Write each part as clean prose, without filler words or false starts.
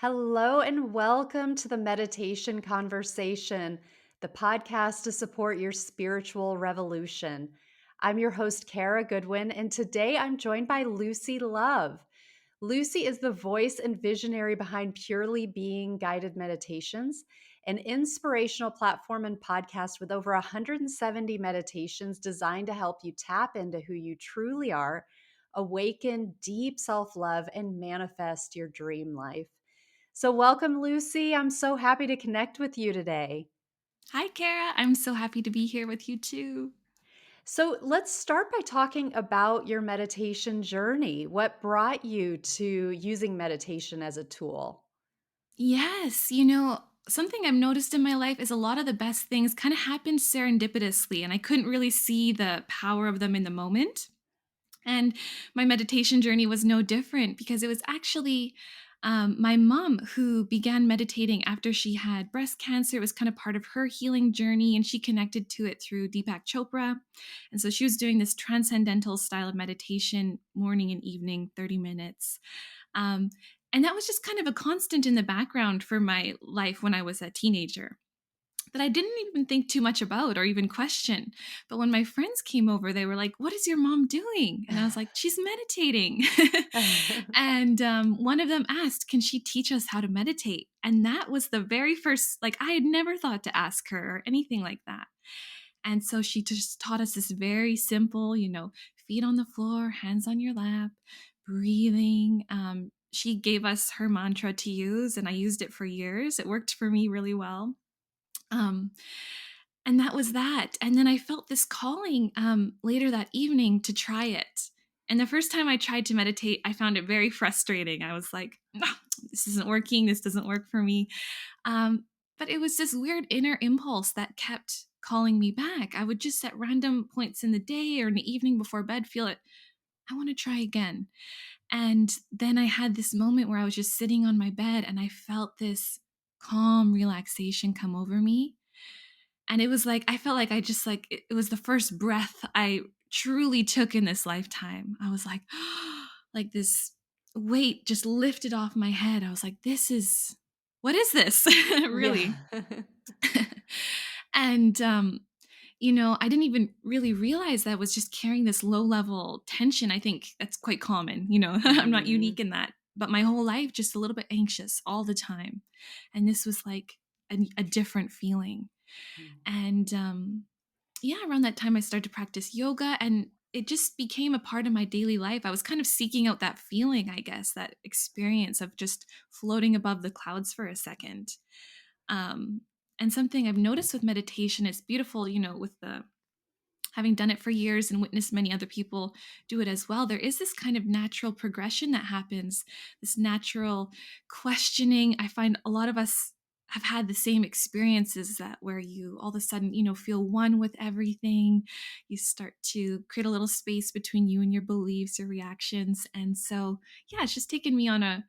Hello and welcome to the Meditation Conversation, the podcast to support your spiritual revolution. I'm your host, Kara Goodwin, and today I'm joined by Lucy Love. Lucy is the voice and visionary behind Purely Being Guided Meditations, an inspirational platform and podcast with over 170 meditations designed to help you tap into who you truly are, awaken deep self love, and manifest your dream life. So, welcome, Lucy. I'm so happy to connect with you today. Hi, Kara. I'm so happy to be here with you too. So, let's start by talking about your meditation journey. What brought you to using meditation as a tool? Yes, something I've noticed in my life is a lot of the best things kind of happened serendipitously, and I couldn't really see the power of them in the moment. And my meditation journey was no different because it was actually my mom who began meditating after she had breast cancer. It was kind of part of her healing journey, and she connected to it through Deepak Chopra. And so she was doing this transcendental style of meditation morning and evening, 30 minutes. Um, and that was just kind of a constant in the background for my life when I was a teenager that I didn't even think too much about or even question. But when my friends came over, they were like, "What is your mom doing?" And I was like, "She's meditating." And one of them asked, "Can she teach us how to meditate?" And that was the very first, like, I had never thought to ask her or anything like that. And so she just taught us this very simple, feet on the floor, hands on your lap, breathing. She gave us her mantra to use, and I used it for years. It worked for me really well. Um, and that was that. And then I felt this calling later that evening to try it. And the first time I tried to meditate, I found it very frustrating. I was like, "No, this isn't working. This doesn't work for me." But it was this weird inner impulse that kept calling me back. I would just at random points in the day or in the evening before bed feel it. I want to try again. And then I had this moment where I was just sitting on my bed and I felt this calm relaxation come over me, and it was like I felt like I just like it was the first breath I truly took in this lifetime. I was like like this weight just lifted off my head. I was like, this is what is this? Yeah. Really. And I didn't even really realize that I was just carrying this low level tension. I think that's quite common. I'm not Mhm. unique in that, but my whole life just a little bit anxious all the time. And this was like a different feeling. And yeah, around that time, I started to practice yoga, and it just became a part of my daily life. I was kind of seeking out that feeling, I guess, that experience of just floating above the clouds for a second. Um, and something I've noticed with meditation, it's beautiful, with the having done it for years and witnessed many other people do it as well. There is this kind of natural progression that happens, this natural questioning. I find a lot of us have had the same experiences, that where you all of a sudden, feel one with everything. You start to create a little space between you and your beliefs or reactions. And so, yeah, it's just taken me on a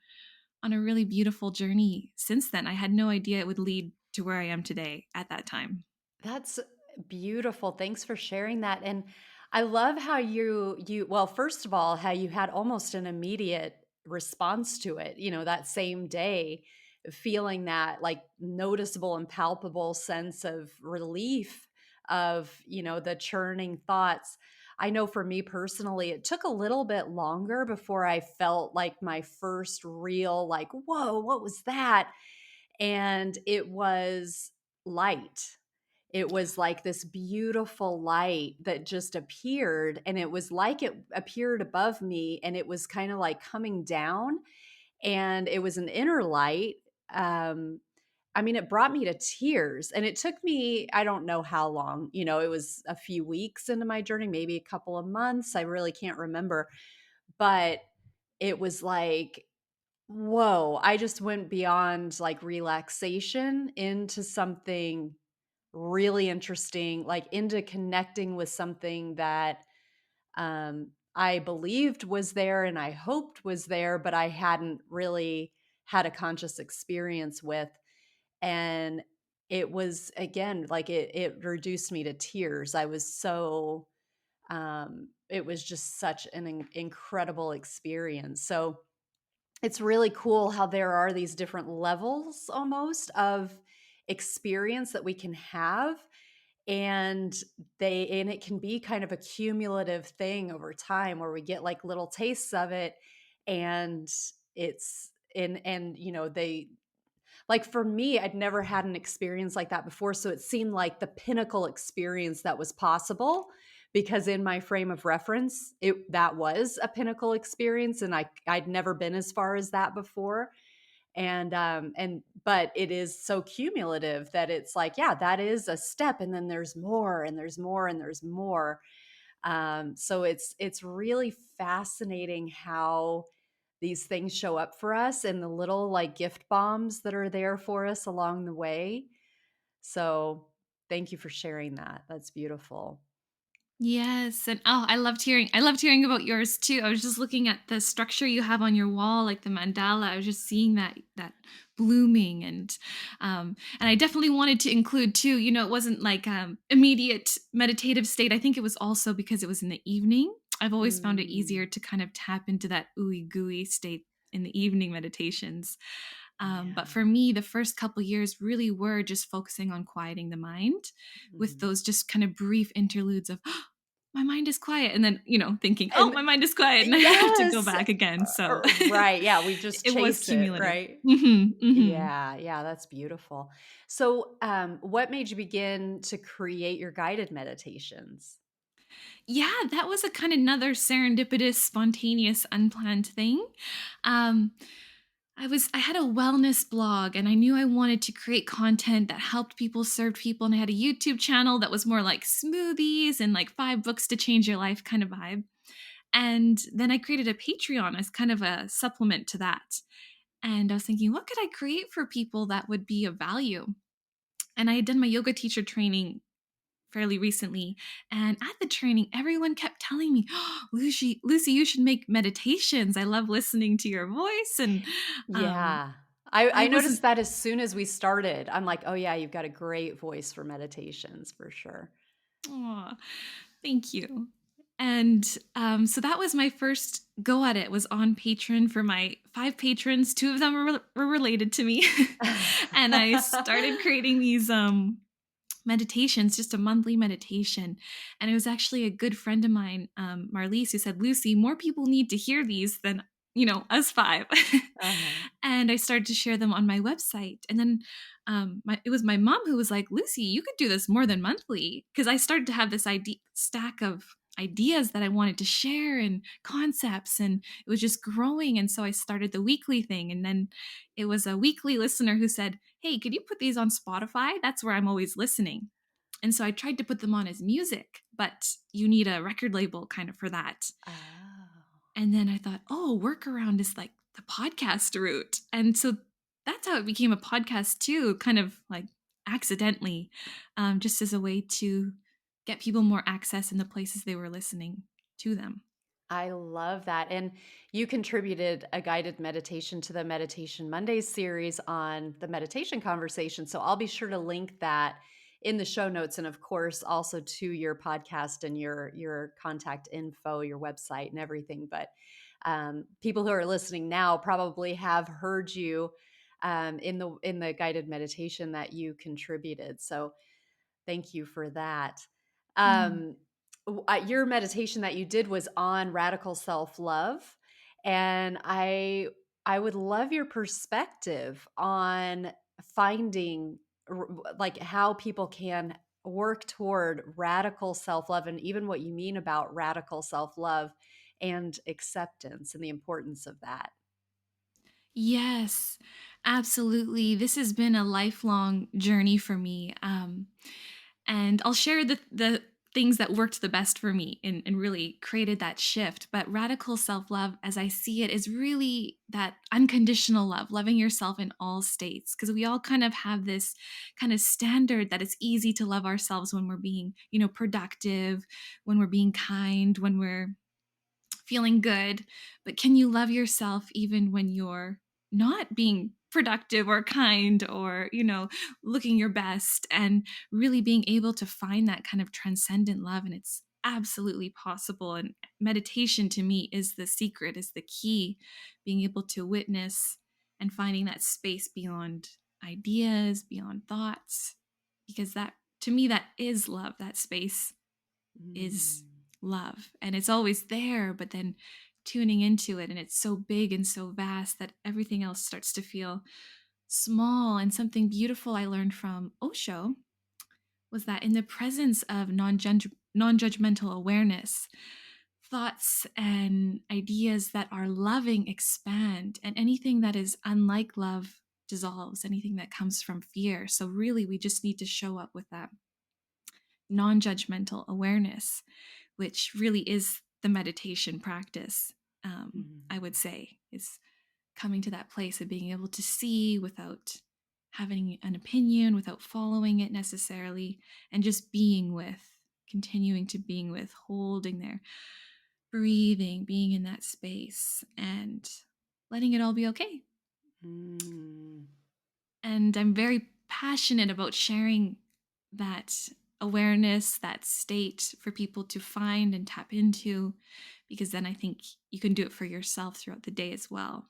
really beautiful journey since then. I had no idea it would lead to where I am today at that time. That's beautiful. Thanks for sharing that. And I love how well, first of all, how you had almost an immediate response to it, that same day, feeling that like noticeable and palpable sense of relief of, the churning thoughts. I know for me personally, it took a little bit longer before I felt like my first real, like, whoa, what was that? And it was light. It was like this beautiful light that just appeared, and it was like it appeared above me, and it was kind of like coming down, and it was an inner light. Um, I mean, it brought me to tears, and it took me, I don't know how long, it was a few weeks into my journey, maybe a couple of months. I really can't remember, but it was like, whoa, I just went beyond like relaxation into something really interesting, like into connecting with something that I believed was there and I hoped was there, but I hadn't really had a conscious experience with. And it was, again, like it reduced me to tears. I was so, it was just such an incredible experience. So, it's really cool how there are these different levels almost of experience that we can have, and it can be kind of a cumulative thing over time where we get like little tastes of it, and it's and they, like, for me, I'd never had an experience like that before, so it seemed like the pinnacle experience that was possible, because in my frame of reference, that was a pinnacle experience, and I'd never been as far as that before, and but it is so cumulative that it's like, yeah, that is a step, and then there's more, and there's more, and there's more. So it's really fascinating how these things show up for us and the little like gift bombs that are there for us along the way. So thank you for sharing that. That's beautiful. Yes, and oh, I loved hearing about yours too. I was just looking at the structure you have on your wall, like the mandala. I was just seeing that blooming, and I definitely wanted to include too. It wasn't like immediate meditative state. I think it was also because it was in the evening. I've always found it Mm, easier to kind of tap into that ooey gooey state in the evening meditations. But yeah. for me, the first couple years really were just focusing on quieting the mind with Mhm. those just kind of brief interludes of my mind is quiet. And then, thinking, oh, And my mind is quiet. And I have to go yes, back again. So right. Yeah, we just it was chase it, cumulative. right? Hmm. Yeah, yeah, that's beautiful. So, what made you begin to create your guided meditations? Yeah, that was a kind of another serendipitous, spontaneous, unplanned thing. Um, I had a wellness blog and I knew I wanted to create content that helped people, served people, and I had a YouTube channel that was more like smoothies and like 5 books to change your life kind of vibe. And then I created a Patreon as kind of a supplement to that. And I was thinking, what could I create for people that would be of value? And I had done my yoga teacher training fairly recently. And at the training, everyone kept telling me, oh, Lucy, you should make meditations. I love listening to your voice. And um, Yeah. I I noticed wasn't, that as soon as we started. I'm like, "Oh, yeah, you've got a great voice for meditations for sure." aw, thank you. And so that was my first go at it, was on Patreon for my 5 patrons. 2 of them were related to me. And I started creating these meditations, just a monthly meditation. And it was actually a good friend of mine, Marlise, who said, Lucy, more people need to hear these than, us 5. Uh-huh. And I started to share them on my website. And then it was my mom who was like, Lucy, you could do this more than monthly. Because I started to have this stack of ideas that I wanted to share and concepts, and it was just growing. And so I started the weekly thing. And then it was a weekly listener who said, hey, could you put these on Spotify? That's where I'm always listening. And so I tried to put them on as music, but you need a record label kind of for that. Oh. And then I thought, oh, workaround is like the podcast route. And so that's how it became a podcast too, kind of like accidentally, just as a way to get people more access in the places they were listening to them. I love that. And you contributed a guided meditation to the Meditation Mondays series on the meditation conversation. So I'll be sure to link that in the show notes, and of course also to your podcast and your contact info, your website and everything. But people who are listening now probably have heard you in the guided meditation that you contributed. So thank you for that. Mm. Um, your meditation that you did was on radical self-love, and I would love your perspective on finding like how people can work toward radical self-love, and even what you mean about radical self-love and acceptance and the importance of that. Yes, absolutely. This has been a lifelong journey for me. And I'll share the things that worked the best for me and really created that shift. But radical self love, as I see it, is really that unconditional love, loving yourself in all states. Because we all kind of have this kind of standard that it's easy to love ourselves when we're being, productive, when we're being kind, when we're feeling good. But can you love yourself even when you're not being productive or kind or, looking your best, and really being able to find that kind of transcendent love? And it's absolutely possible. And meditation to me is the secret, is the key, being able to witness and finding that space beyond ideas, beyond thoughts, because that, to me, that is love. That space is Mm. love. And it's always there, but then tuning into it, and it's so big and so vast that everything else starts to feel small. And something beautiful I learned from Osho was that in the presence of non-judgmental awareness, thoughts and ideas that are loving expand, and anything that is unlike love dissolves, anything that comes from fear. So really, we just need to show up with that non-judgmental awareness, which really is the meditation practice. I would Mhm. say is coming to that place of being able to see without having an opinion, without following it necessarily, and just being with, continuing to being with, holding there, breathing, being in that space, and letting it all be okay. Mm. And I'm very passionate about sharing that awareness, that state for people to find and tap into, because then I think you can do it for yourself throughout the day as well.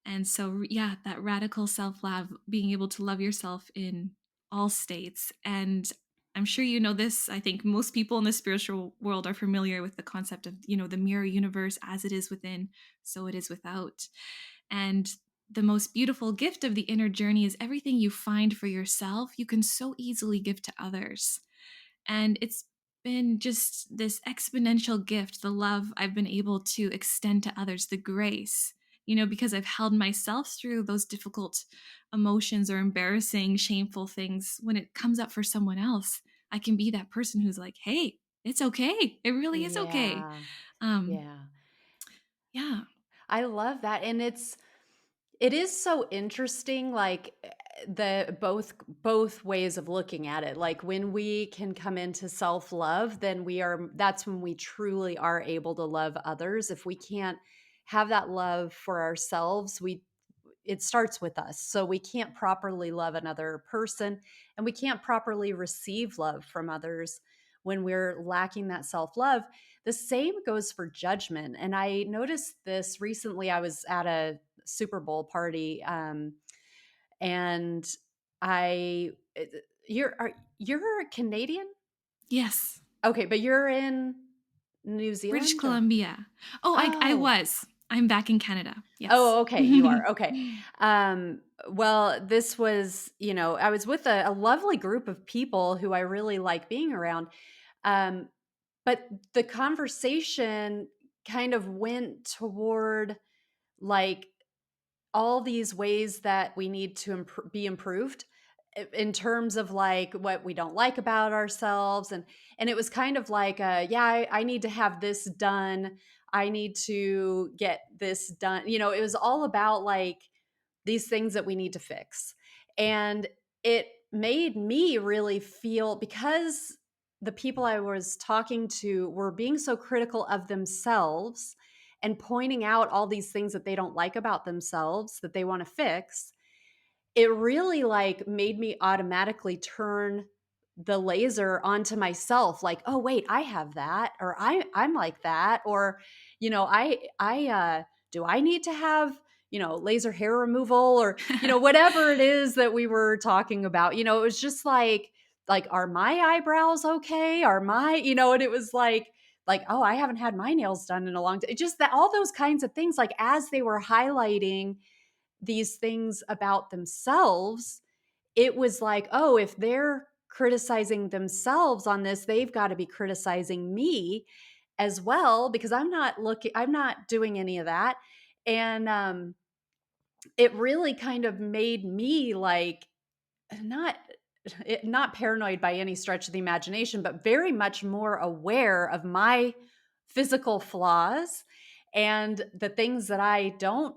And so, yeah, that radical self love, being able to love yourself in all states. And I'm sure you know this. I think most people in the spiritual world are familiar with the concept of, the mirror universe, as it is within, so it is without. And the most beautiful gift of the inner journey is everything you find for yourself, you can so easily give to others. And it's been just this exponential gift, the love I've been able to extend to others, the grace, because I've held myself through those difficult emotions or embarrassing, shameful things. When it comes up for someone else, I can be that person who's like, hey, it's okay. It really is okay. Yeah. Um, Yeah. yeah. I love that. And it is so interesting, like the both ways of looking at it. Like when we can come into self-love, then that's when we truly are able to love others. If we can't have that love for ourselves, it starts with us. So we can't properly love another person, and we can't properly receive love from others when we're lacking that self-love. The same goes for judgment. And I noticed this recently. I was at a Super Bowl party, and I you're Canadian? Yes. Okay, but you're in New British Zealand, or Columbia. Oh, I oh. was. I'm back in Canada. Yes. Oh, okay, you are, okay. Well, this was, I was with a lovely group of people who I really like being around, um, but the conversation kind of went toward, like, all these ways that we need to be improved, in terms of like what we don't like about ourselves. And it was kind of like, yeah, I need to have this done, I need to get this done. It was all about like these things that we need to fix. And it made me really feel, because the people I was talking to were being so critical of themselves and pointing out all these things that they don't like about themselves that they want to fix. It really like made me automatically turn the laser onto myself, like, oh wait, I have that, or I'm like that, or I do I need to have laser hair removal, or whatever it is that we were talking about. It was just like, are my eyebrows okay, are my and it was like, oh, I haven't had my nails done in a long time. It just that all those kinds of things, like as they were highlighting these things about themselves, it was like, oh, if they're criticizing themselves on this, they've got to be criticizing me as well, because I'm not doing any of that. And it really kind of made me like, not not paranoid by any stretch of the imagination, but very much more aware of my physical flaws, and the things that I don't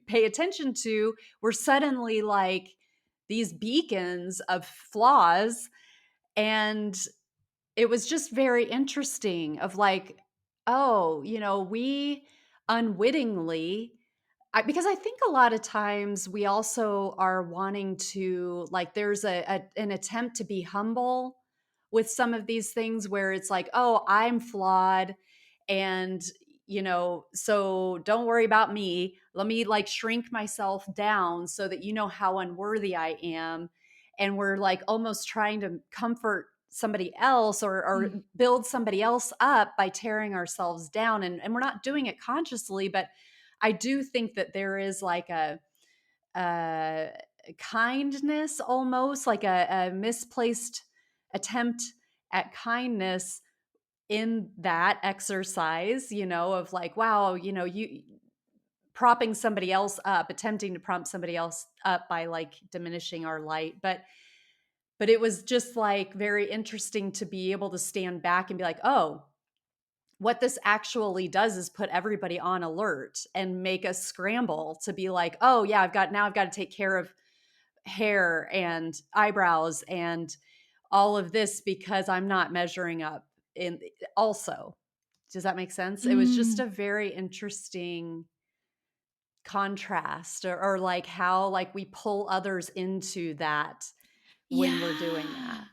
pay attention to were suddenly like these beacons of flaws. And it was just very interesting of like, oh, we unwittingly, because I think a lot of times we also are wanting to, like, there's an attempt to be humble with some of these things where it's like, oh, I'm flawed. And, so don't worry about me. Let me like shrink myself down so that you know how unworthy I am. And we're like almost trying to comfort somebody else or Mm. build somebody else up by tearing ourselves down. And we're not doing it consciously, but I do think that there is like a kindness, almost like a misplaced attempt at kindness in that exercise, of like, wow, you propping somebody else up, attempting to prompt somebody else up by like diminishing our light. But it was just like very interesting to be able to stand back and be like, oh, what this actually does is put everybody on alert and make us scramble to be like, oh yeah, I've got to take care of hair and eyebrows and all of this because I'm not measuring up in also. Does that make sense? It was just Mm. a very interesting contrast or like how like we pull others into that when we're doing Yeah. that.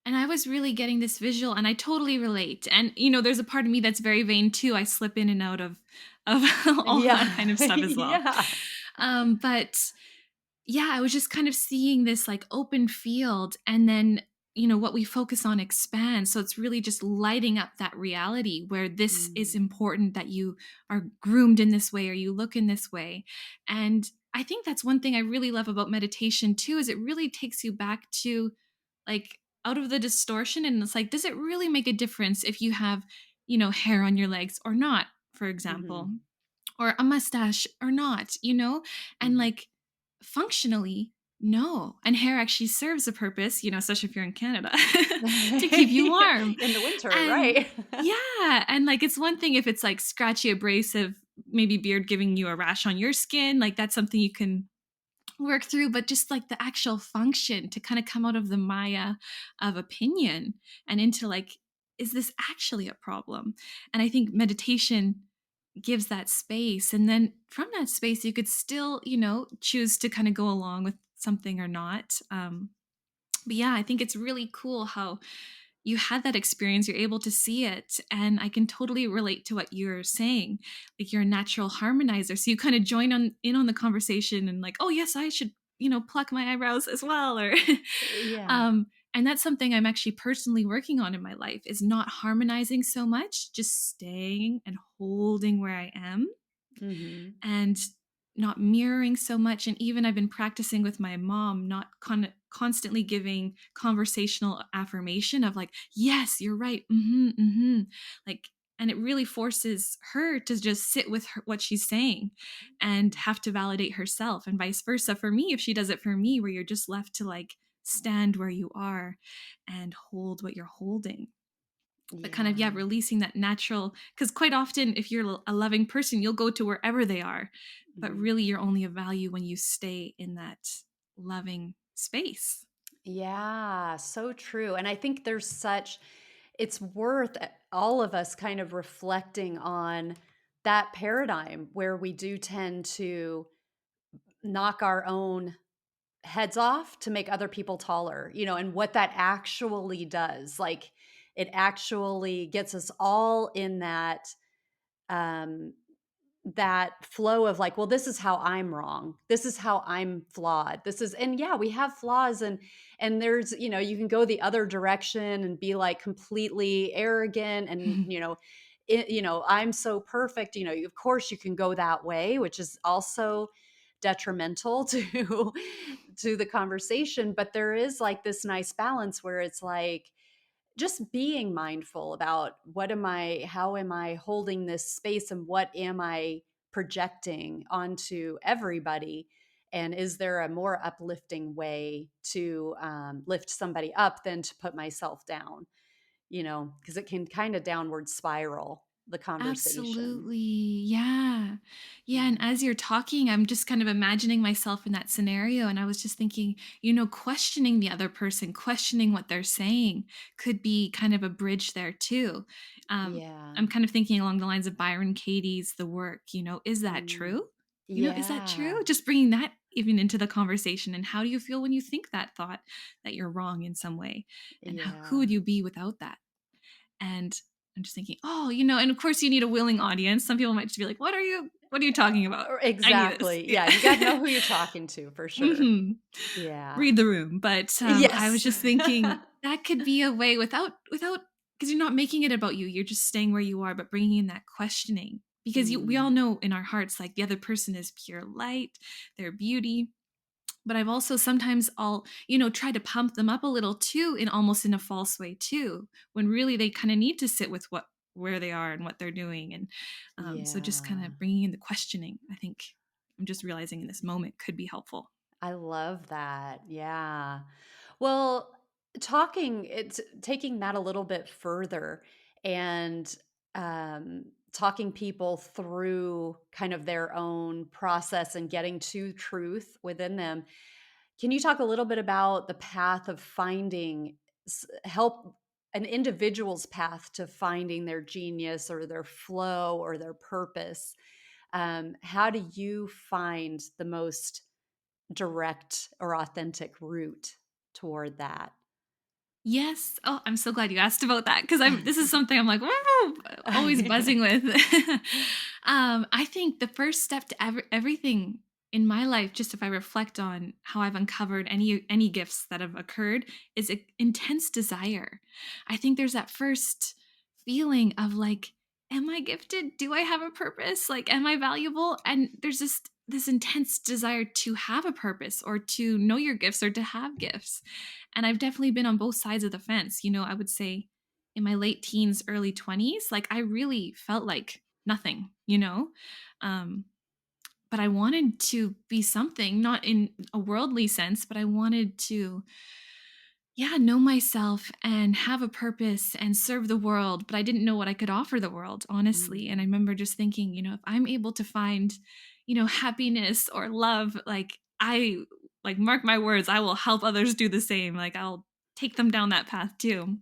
And I was really getting this visual, and I totally relate. And there's a part of me that's very vain too. I slip in and out of all that Yeah. kind of stuff as well. Yeah. But yeah, I was just kind of seeing this like open field, and then what we focus on expands. So it's really just lighting up that reality where this is Mm. important, that you are groomed in this way or you look in this way. And I think that's one thing I really love about meditation too, is it really takes you back to like out of the distortion, and it's like, does it really make a difference if you have hair on your legs or not, for example, Mhm. or a mustache or not, and Mhm. like functionally, no. And hair actually serves a purpose, especially if you're in Canada, to keep you warm. In the winter, And right? yeah, and like it's one thing if it's like scratchy, abrasive, maybe beard giving you a rash on your skin, like that's something you can work through, but just like the actual function to kind of come out of the Maya of opinion and into like, is this actually a problem? And I think meditation gives that space. And then from that space, you could still, choose to kind of go along with something or not. But yeah, I think it's really cool how you had that experience, you're able to see it. And I can totally relate to what you're saying. Like you're a natural harmonizer. So you kind of join on in on the conversation and like, oh yes, I should, pluck my eyebrows as well. Or Yeah. and that's something I'm actually personally working on in my life, is not harmonizing so much, just staying and holding where I am, Mhm. and not mirroring so much. And even I've been practicing with my mom, not constantly giving conversational affirmation of like, yes, you're right, like, and it really forces her to just sit with what she's saying and have to validate herself, and vice versa for me if she does it for me, where you're just left to like stand where you are and hold what you're holding. But kind of, yeah, Yeah. releasing that natural, because quite often if you're a loving person, you'll go to wherever they are, but Mhm. really you're only of value when you stay in that loving space. Yeah, so true. And I think it's worth all of us kind of reflecting on that paradigm where we do tend to knock our own heads off to make other people taller, and what that actually does. Like it actually gets us all in um that flow of like, well, this is how I'm wrong. This is how I'm flawed. And yeah, we have flaws and there's, you can go the other direction and be like completely arrogant and, I'm so perfect, of course you can go that way, which is also detrimental to to the conversation, but there is like this nice balance where it's like just being mindful about how am I holding this space and what am I projecting onto everybody? And is there a more uplifting way to lift somebody up than to put myself down? Because it can kind of downward spiral the conversation. Absolutely. Yeah. Yeah. And Yeah. as you're talking, I'm just kind of imagining myself in that scenario. And I was just thinking, questioning the other person, questioning what they're saying could be kind of a bridge there too. Um, Yeah. I'm kind of thinking along the lines of Byron Katie's The Work, is that Mm. true? Is that true? Yeah. Just bringing that even into the conversation. And how do you feel when you think that thought that you're wrong in some way? And who Yeah. would you be without that? And I'm just thinking, oh, and of course you need a willing audience. Some people might just be like, what are you talking about? Or I need this. exactly. Yeah. Yeah, you gotta know who you're talking to for sure. hmm Yeah. Read the room. But I was Yes. just thinking that could be a way without, because you're not making it about you. You're just staying where you are, but bringing in that questioning. Because we all Mm, know in our hearts, like the other person is pure light, their beauty. But I've also sometimes I'll, try to pump them up a little too, in almost in a false way too, when really they kind of need to sit with where they are and what they're doing. And so just kind yeah. of bringing in the questioning, I think I'm just realizing in this moment could be helpful. I love that. Yeah. Well, it's taking that a little bit further and talking people through kind of their own process and getting to truth within them. Can you talk a little bit about the path of finding help an individual's path to finding their genius or their flow or their purpose? How do you find the most direct or authentic route toward that? Yes. Oh, I'm so glad you asked about that because this is something I'm like, woo, always buzzing with. I think the first step to everything in my life, just if I reflect on how I've uncovered any gifts that have occurred, is intense desire. I think there's that first feeling of like, am I gifted? Do I have a purpose? Like, am I valuable? And there's this intense desire to have a purpose or to know your gifts or to have gifts. And I've definitely been on both sides of the fence. I would say in my late teens, early 20s, like I really felt like nothing, Um, but I wanted to be something, not in a worldly sense, but I wanted to, yeah, know myself and have a purpose and serve the world. But I didn't know what I could offer the world, honestly. And I Mm, remember just thinking, if I'm able to find, happiness or love, like mark my words, I will help others do the same. Like I'll take them down that path too.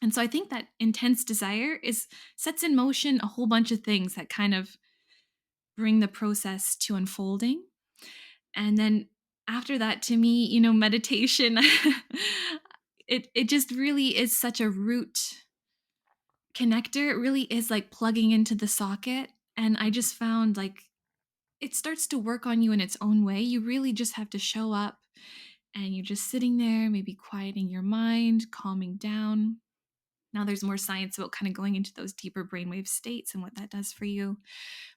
And so I think that intense desire is sets in motion a whole bunch of things that kind of bring the process to unfolding. And then after that, to me, meditation, it just really is such a root connector. It really is like plugging into the socket. And I mm, just found like it starts to work on you in its own way. You really just have to show up and you're just sitting there, maybe quieting your mind, calming down. Now there's more science about kind of going into those deeper brainwave states and what that does for you.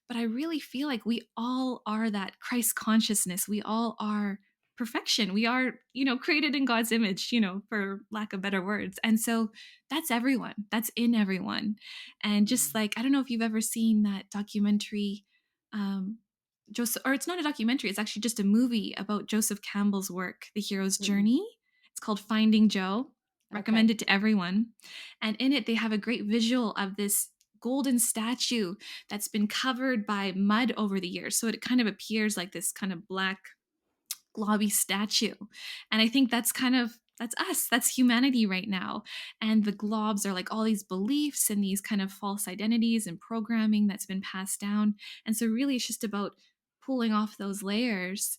But I really feel like we all are that Christ consciousness. We all are perfection. We are, created in God's image, for lack of better words. And so that's everyone. That's in everyone. And just mm, like, I don't know if you've ever seen that documentary, um, Joseph, or it's not a documentary, it's actually just a movie about Joseph Campbell's work, The Hero's mm. Journey. It's called Finding Joe. Okay. Recommend it to everyone. And in it, they have a great visual of this golden statue that's been covered by mud over the years. So it kind of appears like this kind of black, globby statue. And I think that's us. That's humanity right now. And the globs are like all these beliefs and these kind of false identities and programming that's been passed down. And so really it's just about pulling off those layers.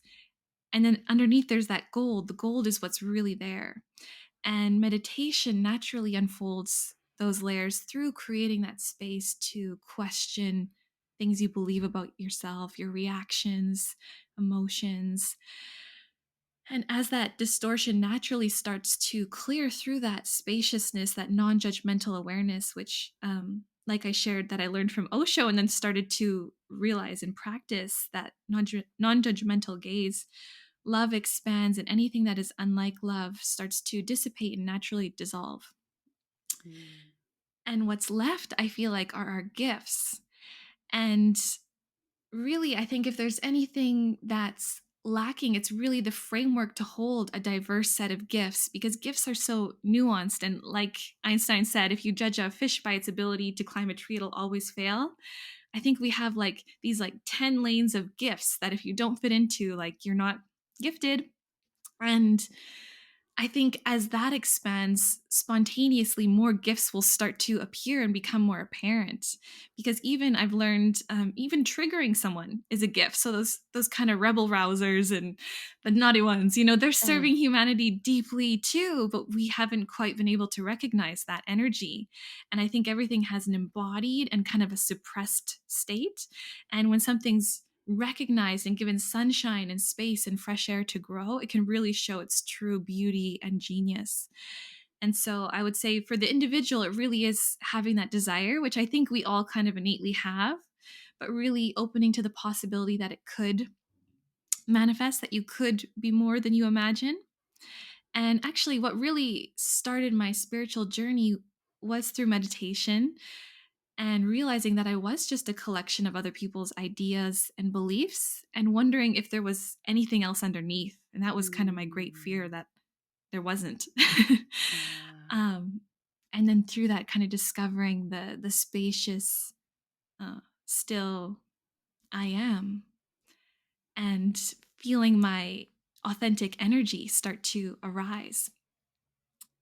And then underneath there's that gold. The gold is what's really there. And meditation naturally unfolds those layers through creating that space to question things you believe about yourself, your reactions, emotions. And as that distortion naturally starts to clear through that spaciousness, that non judgmental awareness, which, like I shared, that I learned from Osho and then started to realize and practice that non judgmental gaze, love expands and anything that is unlike love starts to dissipate and naturally dissolve. Mm, And what's left, I feel like, are our gifts. And really, I think if there's anything that's lacking, it's really the framework to hold a diverse set of gifts because gifts are so nuanced. And like Einstein said, if you judge a fish by its ability to climb a tree, it'll always fail. I think we have like these like 10 lanes of gifts that if you don't fit into, like you're not gifted. And I think as that expands spontaneously, more gifts will start to appear and become more apparent. Because even I've learned, even triggering someone is a gift. So those kind of rebel rousers and the naughty ones, they're Uh, serving humanity deeply too, but we haven't quite been able to recognize that energy. And I think everything has an embodied and kind of a suppressed state. And when something's recognized and given sunshine and space and fresh air to grow, it can really show its true beauty and genius. And so I would say for the individual, it really is having that desire, which I think we all kind of innately have, but really opening to the possibility that it could manifest, that you could be more than you imagine. And actually, what really started my spiritual journey was through meditation and realizing that I was just a collection of other people's ideas and beliefs and wondering if there was anything else underneath. And that was kind of my great fear, mm, that there wasn't. yeah. um, and then through that, kind of discovering the spacious, still I am, and feeling my authentic energy start to arise.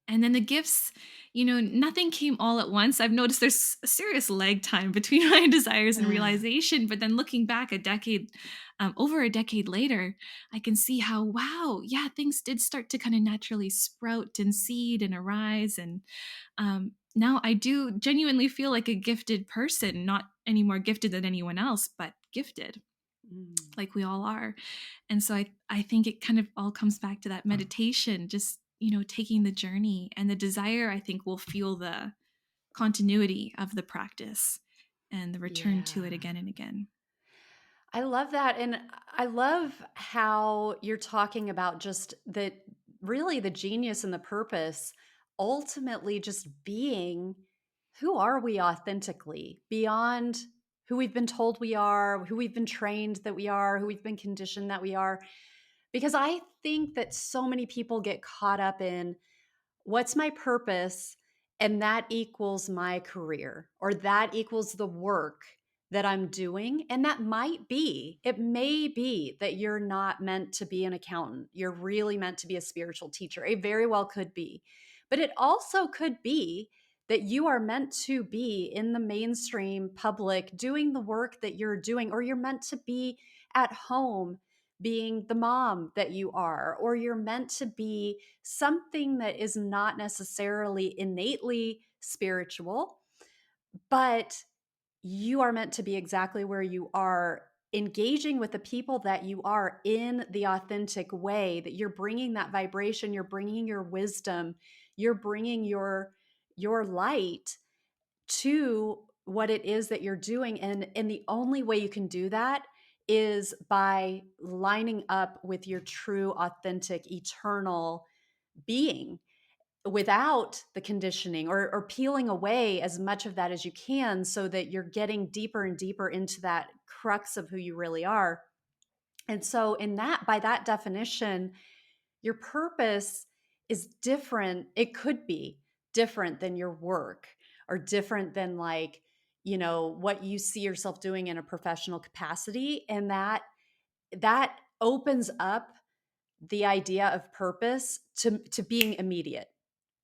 And then the gifts, nothing came all at once. I've noticed there's a serious lag time between my desires and realization. But then looking back over a decade later, I can see how, wow, yeah, things did start to kind of naturally sprout and seed and arise. And now I do genuinely feel like a gifted person, not any more gifted than anyone else, but gifted, Mm, like we all are. And so I think it kind of all comes back to that meditation, just, taking the journey, and the desire, I think, will fuel the continuity of the practice and the return to it yeah. again and again. I love that. And I love how you're talking about just that really the genius and the purpose ultimately just being who are we authentically beyond who we've been told we are, who we've been trained that we are, who we've been conditioned that we are. Because I think that so many people get caught up in what's my purpose? And that equals my career, or that equals the work that I'm doing. And that might be, it may be that you're not meant to be an accountant. You're really meant to be a spiritual teacher. It very well could be. But it also could be that you are meant to be in the mainstream public doing the work that you're doing, or you're meant to be at home being the mom that you are, or you're meant to be something that is not necessarily innately spiritual, but you are meant to be exactly where you are, engaging with the people that you are in the authentic way, that you're bringing that vibration, you're bringing your wisdom, you're bringing your light to what it is that you're doing. And the only way you can do that is by lining up with your true authentic eternal being, without the conditioning, or peeling away as much of that as you can, so that you're getting deeper and deeper into that crux of who you really are. And so in that, by that definition, your purpose is different. It could be different than your work, or different than, like, what you see yourself doing in a professional capacity. And that opens up the idea of purpose to being immediate,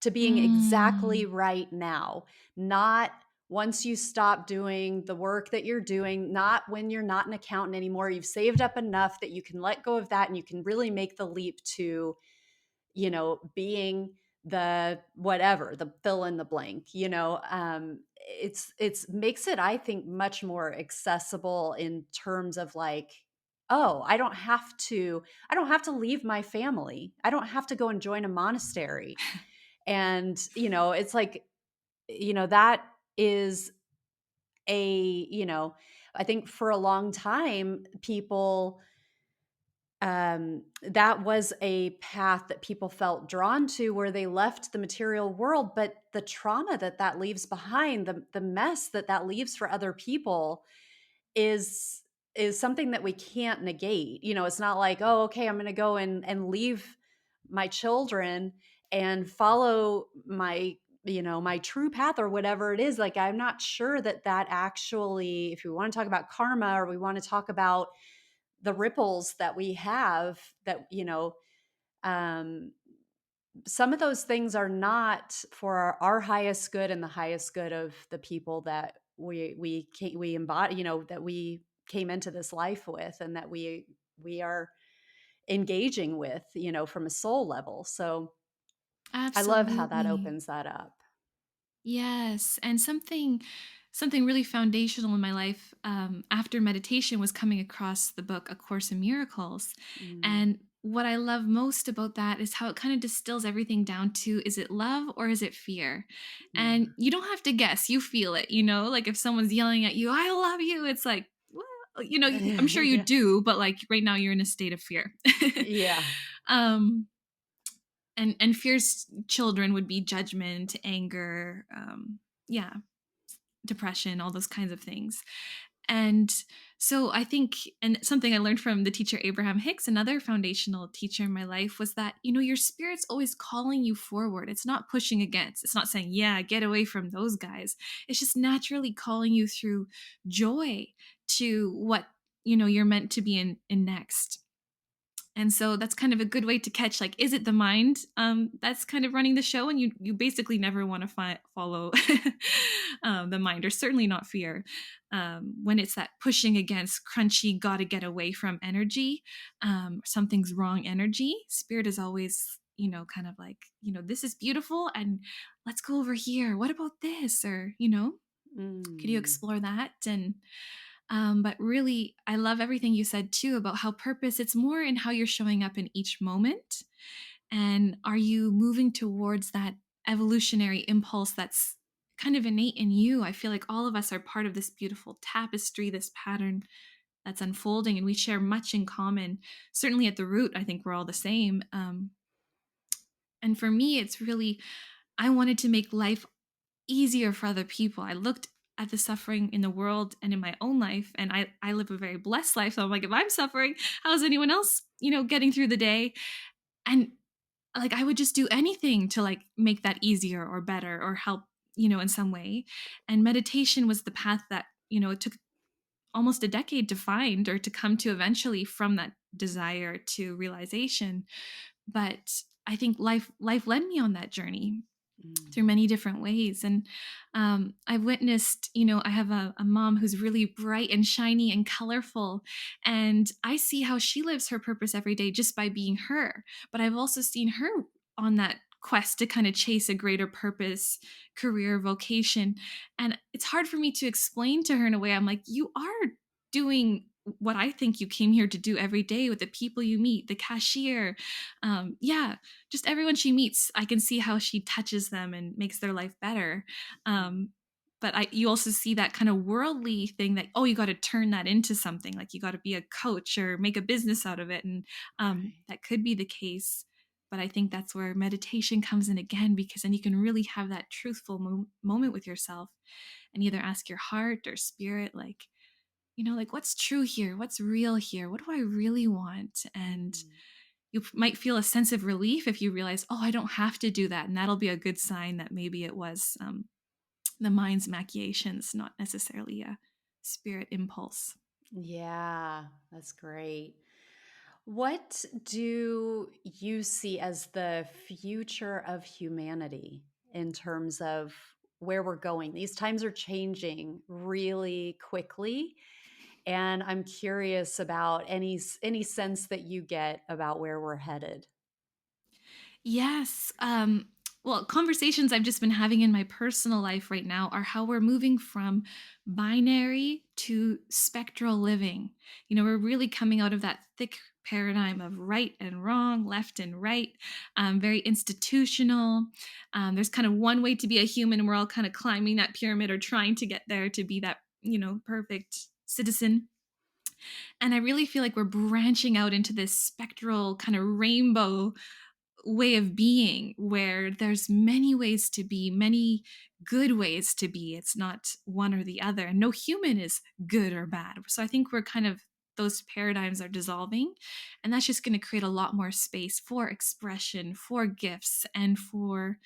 to being exactly Mm. right now, not once you stop doing the work that you're doing, not when you're not an accountant anymore. You've saved up enough that you can let go of that and you can really make the leap to, being the whatever, the fill in the blank. It's makes it, I think, much more accessible in terms of, like, oh, I don't have to leave my family. I don't have to go and join a monastery. And it's like, that is a, I think for a long time people, that was a path that people felt drawn to, where they left the material world. But the trauma that leaves behind, the mess that leaves for other people, is is something that we can't negate. It's not like, oh, okay, I'm going to go and leave my children and follow my true path, or whatever it is. Like, I'm not sure that actually, if we want to talk about karma, or we want to talk about the ripples that we have, that um some of those things are not for our highest good and the highest good of the people that we embody, that we came into this life with, and that we are engaging with, from a soul level. So I love how that Absolutely. opens that up. Yes, and something really foundational in my life after meditation was coming across the book A Course in Miracles, Mm, and what I love most about that is how it kind of distills everything down to, is it love or is it fear? yeah. And you don't have to guess, you feel it, like if someone's yelling at you, I love you, it's like, well, I'm sure you Yeah. do, but like right now you're in a state of fear. Yeah. um and fears children would be judgment, anger, yeah, depression, all those kinds of things. And so I think, and something I learned from the teacher Abraham Hicks, another foundational teacher in my life, was that, your spirit's always calling you forward. It's not pushing against. It's not saying, yeah, get away from those guys. It's just naturally calling you through joy to what, you're meant to be in next. And so that's kind of a good way to catch, like, is it the mind that's kind of running the show, and you basically never want to follow the mind, or certainly not fear. When it's that pushing against, crunchy, gotta get away from energy, something's wrong energy, spirit is always, kind of like, this is beautiful, and let's go over here, what about this, or could you Mm, explore that? And but really, I love everything you said too about how purpose, it's more in how you're showing up in each moment. And are you moving towards that evolutionary impulse that's kind of innate in you? I feel like all of us are part of this beautiful tapestry, this pattern that's unfolding, and we share much in common. Certainly at the root, I think we're all the same. And for me, it's really, I wanted to make life easier for other people. I looked at the suffering in the world and in my own life, and I live a very blessed life. So I'm like, if I'm suffering, how's anyone else, getting through the day? And like, I would just do anything to like make that easier or better or help, in some way. And meditation was the path that, it took almost a decade to find or to come to eventually, from that desire to realization. But I think life led me on that journey through mm, many different ways. And I've witnessed, I have a mom who's really bright and shiny and colorful. And I see how she lives her purpose every day just by being her. But I've also seen her on that quest to kind of chase a greater purpose, career, vocation. And it's hard for me to explain to her in a way. I'm like, you are doing what I think you came here to do every day with the people you meet, the cashier. Yeah, just everyone she meets, I can see how she touches them and makes their life better. Um, but you also see that kind of worldly thing that, oh, you got to turn that into something, like you got to be a coach or make a business out of it, and right. that could be the case. But I think that's where meditation comes in again, because then you can really have that truthful moment with yourself, and either ask your heart or spirit, like, like, what's true here? What's real here? What do I really want? And Mm. you might feel a sense of relief if you realize, oh, I don't have to do that. And that'll be a good sign that maybe it was the mind's machinations, not necessarily a spirit impulse. Yeah, that's great. What do you see as the future of humanity in terms of where we're going? These times are changing really quickly, and I'm curious about any sense that you get about where we're headed. Yes. Well, conversations I've just been having in my personal life right now are how we're moving from binary to spectral living. We're really coming out of that thick paradigm of right and wrong, left and right, very institutional. There's kind of one way to be a human, and we're all kind of climbing that pyramid or trying to get there to be that, perfect citizen. And I really feel like we're branching out into this spectral kind of rainbow way of being, where there's many ways to be, many good ways to be. It's not one or the other, and no human is good or bad. So I think we're kind of, those paradigms are dissolving, and that's just going to create a lot more space for expression, for gifts, and for,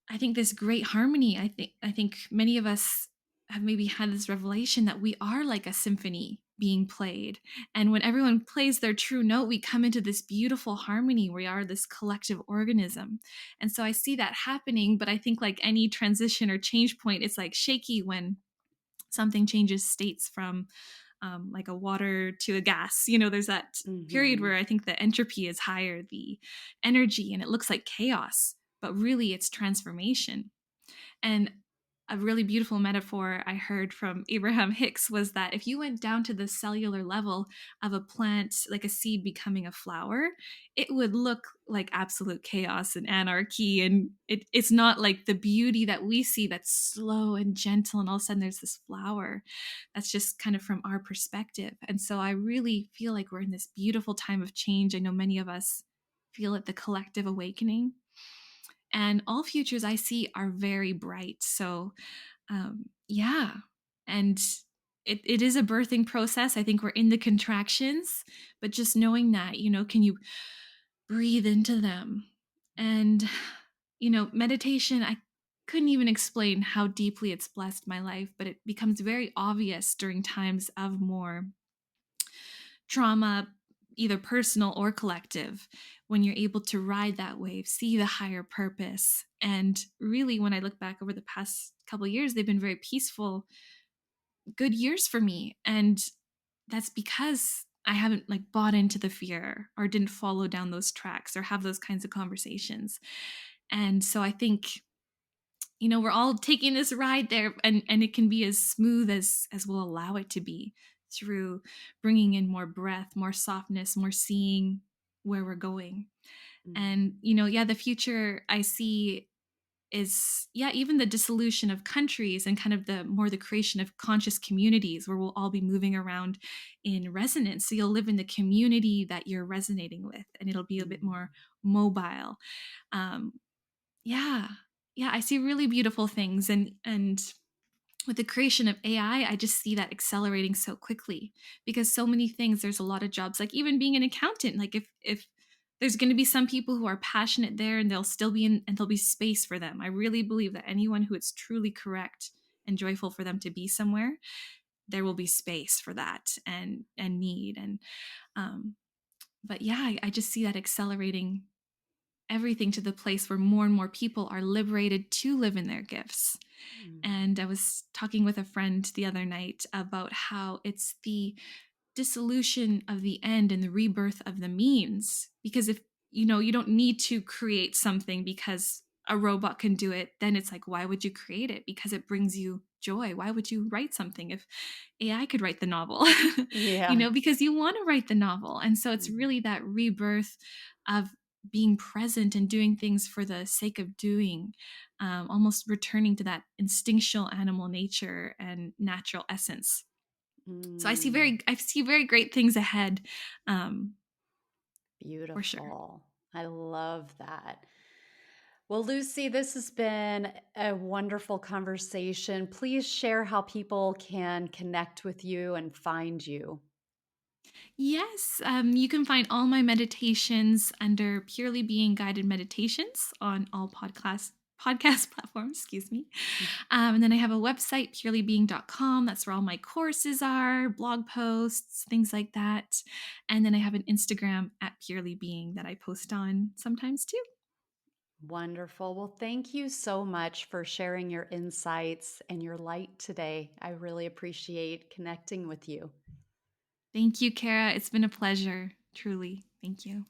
I think, this great harmony. I think many of us have maybe had this revelation that we are like a symphony. being played. And when everyone plays their true note, we come into this beautiful harmony. We are this collective organism. And so I see that happening, but I think like any transition or change point, it's like shaky when something changes states from like a water to a gas. There's that period Mhm. where I think the entropy is higher, the energy, and it looks like chaos, but really it's transformation. And a really beautiful metaphor I heard from Abraham Hicks was that if you went down to the cellular level of a plant, like a seed becoming a flower, it would look like absolute chaos and anarchy. And it's not like the beauty that we see that's slow and gentle. And all of a sudden there's this flower that's just kind of from our perspective. And so I really feel like we're in this beautiful time of change. I know many of us feel it, the collective awakening, and all futures I see are very bright. So, yeah. And it is a birthing process. I think we're in the contractions, but just knowing that, can you breathe into them? And, meditation, I couldn't even explain how deeply it's blessed my life, but it becomes very obvious during times of more trauma, either personal or collective, when you're able to ride that wave, see the higher purpose. And really, when I look back over the past couple of years, they've been very peaceful, good years for me. And that's because I haven't like bought into the fear or didn't follow down those tracks or have those kinds of conversations. And so I think, we're all taking this ride there, and it can be as smooth as we'll allow it to be, through bringing in more breath, more softness, more seeing where we're going. Mm. And yeah, the future I see is, yeah, even the dissolution of countries and kind of the creation of conscious communities where we'll all be moving around in resonance. So you'll live in the community that you're resonating with, and it'll be a bit Mm. more mobile. um, yeah. Yeah, I see really beautiful things, and with the creation of AI, I just see that accelerating so quickly, because so many things, there's a lot of jobs, like even being an accountant, like if there's going to be some people who are passionate there, and they'll still be in, and there'll be space for them. I really believe that anyone who it's truly correct and joyful for them to be somewhere, there will be space for that, and need. And um but yeah, I just see that accelerating everything to the place where more and more people are liberated to live in their gifts. Mm. And I was talking with a friend the other night about how it's the dissolution of the end and the rebirth of the means. Because if you don't need to create something because a robot can do it, then it's like, why would you create it? Because it brings you joy. Why would you write something if AI could write the novel? Yeah. Because you want to write the novel. And so it's Mm. really that rebirth of being present and doing things for the sake of doing, almost returning to that instinctual animal nature and natural essence. So Mm. I see very great things ahead, um, for sure. Beautiful. I love that. Well, Lucy, this has been a wonderful conversation. Please share how people can connect with you and find you. Yes, you can find all my meditations under Purely Being Guided Meditations on all podcast platforms. Excuse me. And then I have a website, purelybeing.com. That's where all my courses are, blog posts, things like that. And then I have an Instagram at Purely Being that I post on sometimes too. Wonderful. Well, thank you so much for sharing your insights and your light today. I really appreciate connecting with you. Thank you, Kara. It's been a pleasure. Truly. Thank you.